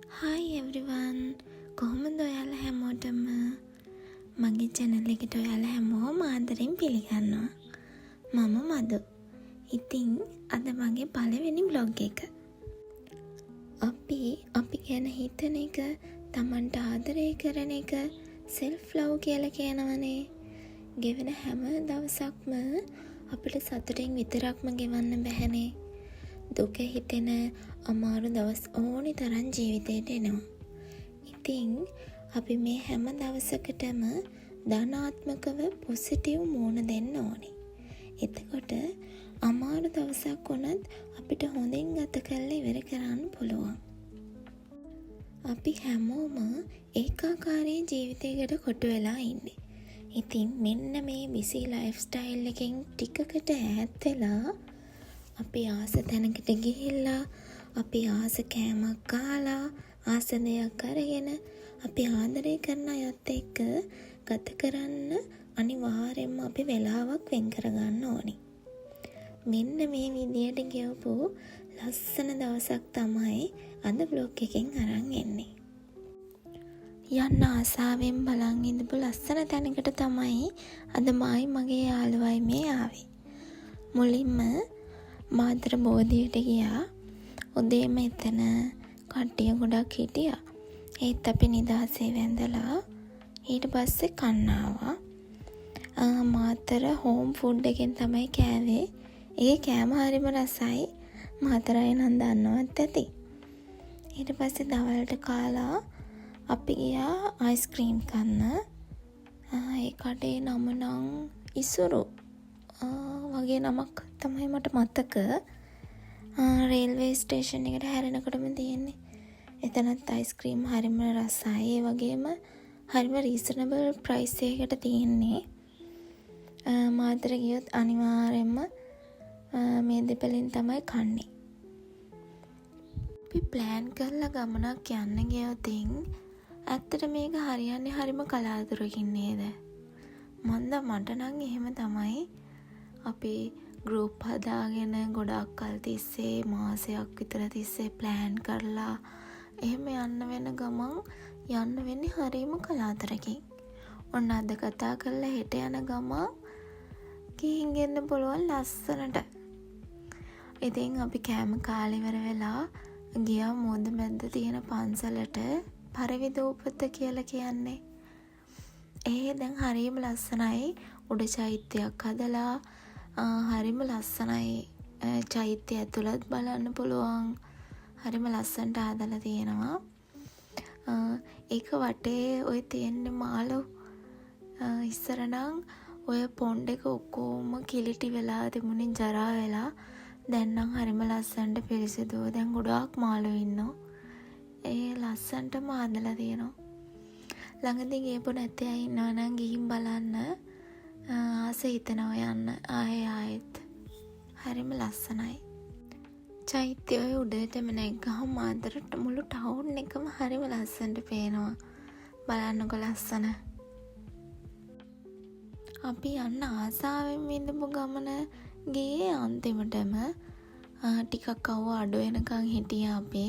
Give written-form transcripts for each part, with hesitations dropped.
Hi everyone. කොහොමද ඔයාලා හැමෝටම මගේ channel එකට ඔයාලා හැමෝම ආදරෙන් පිළිගන්නවා. මම මදු. ඉතින් අද මගේ පළවෙනි vlog එක. අපි ගැන හිතන එක, Tamanට ආදරය කරන එක self love කියලා කියනවනේ. ගෙවෙන හැම දවසක්ම අපිට සතුටින් විතරක්ම ගෙවන්න බැහැනේ. දුක හිතෙන අමාරු දවස් ඕනි තරම් ජීවිතේට එනවා. ඉතින් අපි මේ හැම දවසකටම ධනාත්මකව පොසිටිව් මූණ දෙන්න ඕනේ. එතකොට අමාරු දවසක් වුණත් අපිට හොඳින් ගත කරලා ඉවර කරන්න පුළුවන්. අපි හැමෝම ඒකාකාරී ජීවිතයකට කොටු වෙලා ඉන්නේ. ඉතින් මෙන්න මේ බිසි ලයිෆ් ස්ටයිල් එකෙන් ටිකකට ඈත් වෙලා අපි ආස තැනකට ගිහිල්ලා, අපි ආස කෑමක් කාලා, ආස දෙයක් අරගෙන, අපි ආදරය කරන අයත් එක්ක ගත කරන්න අනිවාර්යෙන්ම අපි වෙලාවක් වෙන් කරගන්න ඕනි. මෙන්න මේ විදියට ගෙවපු ලස්සන දවසක් තමයි අද බ්ලොග් එකෙන් අරන් එන්නේ. යන්න ආසාවෙන් බලන් ඉඳපු ලස්සන තැනකට තමයි අද මගේ යාළුවයි මේ ආවේ. මුලින්ම මාතර බෝධියට ගියා. උදේම එතන කට්ටිය ගොඩක් හිටියා. ඒත් අපි නිදහසේ වැඳලා ඊට පස්සේ කන්න ආවා. මාතර හෝම් ෆුඩ් එකෙන් තමයි කෑවේ. ඒ කෑම හරිම රසයි. මාතර අය නම් දන්නවත් ඇති. ඊට පස්සේ දවල්ට කාලා අපි ගියා අයිස්ක්‍රීම් කන්න. ඒ කඩේ නම නම් ඉසුරු වගේ නමක් තමයි මට මතක. රේල්වේ ස්ටේෂන් එකට හැරෙනකොටම තියෙන්නේ. එතනත් අයිස්ක්‍රීම් හරිම රසයි. ඒ වගේම හරිම රීසනබල් ප්‍රයිස් එකකට තියෙන්නේ. මාතර ගියොත් අනිවාර්යෙන්ම මේ දෙපළෙන් තමයි කන්නේ. අපි ප්ලෑන් කරලා ගමනක් යන්න ගියොතින් ඇත්තට මේක හරියන්නේ හරිම කලාතුරකින් නේද? මට නම් එහෙම තමයි. අපි ගෲප් හදාගෙන ගොඩක් කල් තිස්සේ මාසයක් විතර තිස්සේ ප්ලෑන් කරලා එහෙම යන්න වෙන ගමන් යන්න වෙන්නේ හරිම කලාතුරකින්. ඔන්න අද කතා කරලා හෙට යන ගමන් ගිහින් එන්න පුළුවන් ලස්සනට. ඉතින් අපි කෑම කාලා ඉවර වෙලා ගියා මොඳ මැද්ද තියෙන පන්සලට. පරිවිදෝපත කියලා කියන්නේ. දැන් හරිම ලස්සනයි. උඩ චෛත්‍යයක් හදලා හරිම ලස්සනයි. චෛත්‍ය ඇතුළත් බලන්න පුළුවන්. හරිම ලස්සනට හදලා තියෙනවා. ඒක වටේ ඔය තියෙන මාළු ඉස්සර නම් ඔය පොණ්ඩ එක ඔක්කොම කිලිටි වෙලා තිබුණේ ජරා වෙලා. දැන් නම් හරිම ලස්සනට පිරිසිදුව දැන් ගොඩාක් මාළු ඉන්නවා. ලස්සනටම හදලා තියෙනවා. ළඟදී ගියපු නැති අය ඉන්නවා නම් ගිහින් බලන්න. ආස හිතෙනවා යන්න ආයෙත්. හරිම ලස්සනයි. චෛත්‍යයේ උඩටම නැග්ගහම මාතරට මුළු ටවුන් එකම හරිම ලස්සනට පේනවා. බලන්නකො ලස්සන. අපි යන්න ආසාවෙන් ඉඳපු ගමන ගියේ අන්තිමටම ටිකක් අඩු වෙනකන් හිටියා අපි.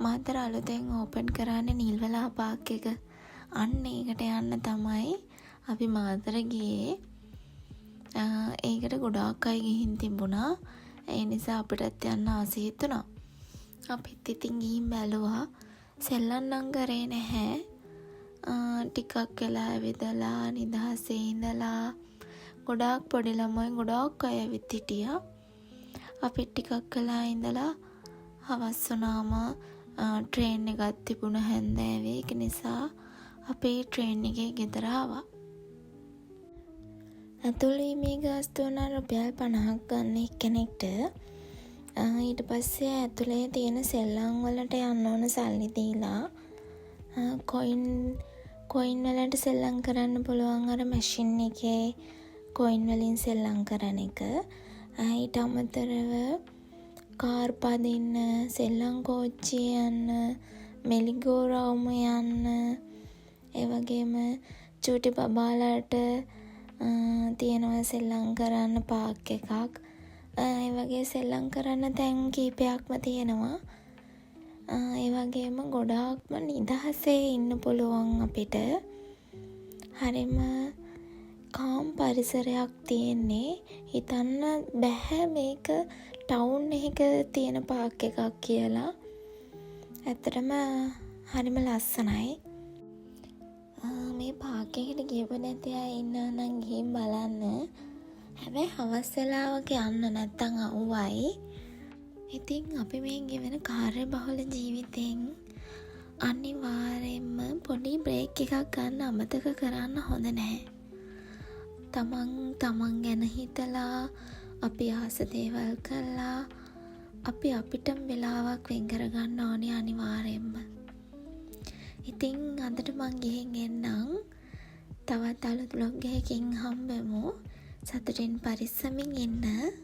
මාතර අලුතෙන් ඕපන් කරන්නේ නිල්වලා පාක් එක. අන්න ඒකට යන්න තමයි අපි මාතර ගියේ. ඒකට ගොඩාක් අය ගිහින් තිබුණා. ඒ නිසා අපිටත් යන්න ආස හිතුණා. අපිත් ඉතින් ගිහින් බැලුවා. සෙල්ලම් නම් කරේ නැහැ. ටිකක් වෙලා ඇවිදලා නිදහසේ ඉඳලා ගොඩාක් පොඩි ළමයි ගොඩාක් අය ඇවිත් හිටියා. අපිත් ටිකක් වෙලා ඉඳලා හවස් වුණාම ට්‍රේන් එකක් තිබුණ හැන්දෑවේ. ඒක නිසා අපි ට්‍රේන් එකේ ගෙදර ආවා. ඇතුළීමේ ගාස්තු වුණා රුපියල් 50ක් ගන්න එක්කෙනෙක්ට. ඊට පස්සේ ඇතුලේ තියෙන සෙල්ලම් වලට යන්න ඕන සල්ලි දීලා කොයින් වලට සෙල්ලම් කරන්න පුළුවන් අර මැෂින් එකේ කොයින් වලින් සෙල්ලම් කරන එක. ඊට අමතරව කාර් පදින්න, සෙල්ලම් කෝච්චිය යන්න, මෙලිගෝරවුම යන්න, ඒ වගේම චූටි බබාලාට තියෙනවා සෙල්ලම් කරන්න පාක් එකක්. ඒ වගේ සෙල්ලම් කරන්න තැන් කීපයක්ම තියෙනවා. ඒ වගේම ගොඩාක්ම නිදහසේ ඉන්න පුළුවන් අපිට. හරිම කාම් පරිසරයක් තියෙන්නේ. හිතන්න බැහැ මේක ටවුන් එක තියෙන පාක් එකක් කියලා. ඇත්තටම හරිම ලස්සනයි. මේ පාක් එකට ගියපු නැති අය ඉන්නවා නම් ගිහින් බලන්න. හැබැයි හවස් වෙලාවක යන්න නැත්තම් අවුවයි. ඉතින් අපි මේ ගෙවන කාර්යබහුල ජීවිතෙන් අනිවාර්යෙන්ම පොඩි බ්‍රේක් එකක් ගන්න අමතක කරන්න හොඳ නැහැ. තමන් ගැන හිතලා, අපි ආස දේවල් කළා, අපි අපිටම වෙලාවක් වෙන් කරගන්න ඕනේ අනිවාර්යෙන්ම. ඉතින් අදට මං ගිහින් එන්නම්. තවත් අලුත් බ්ලොග් එකකින් හම්බෙමු. සතුටින් පරිස්සමින් ඉන්න.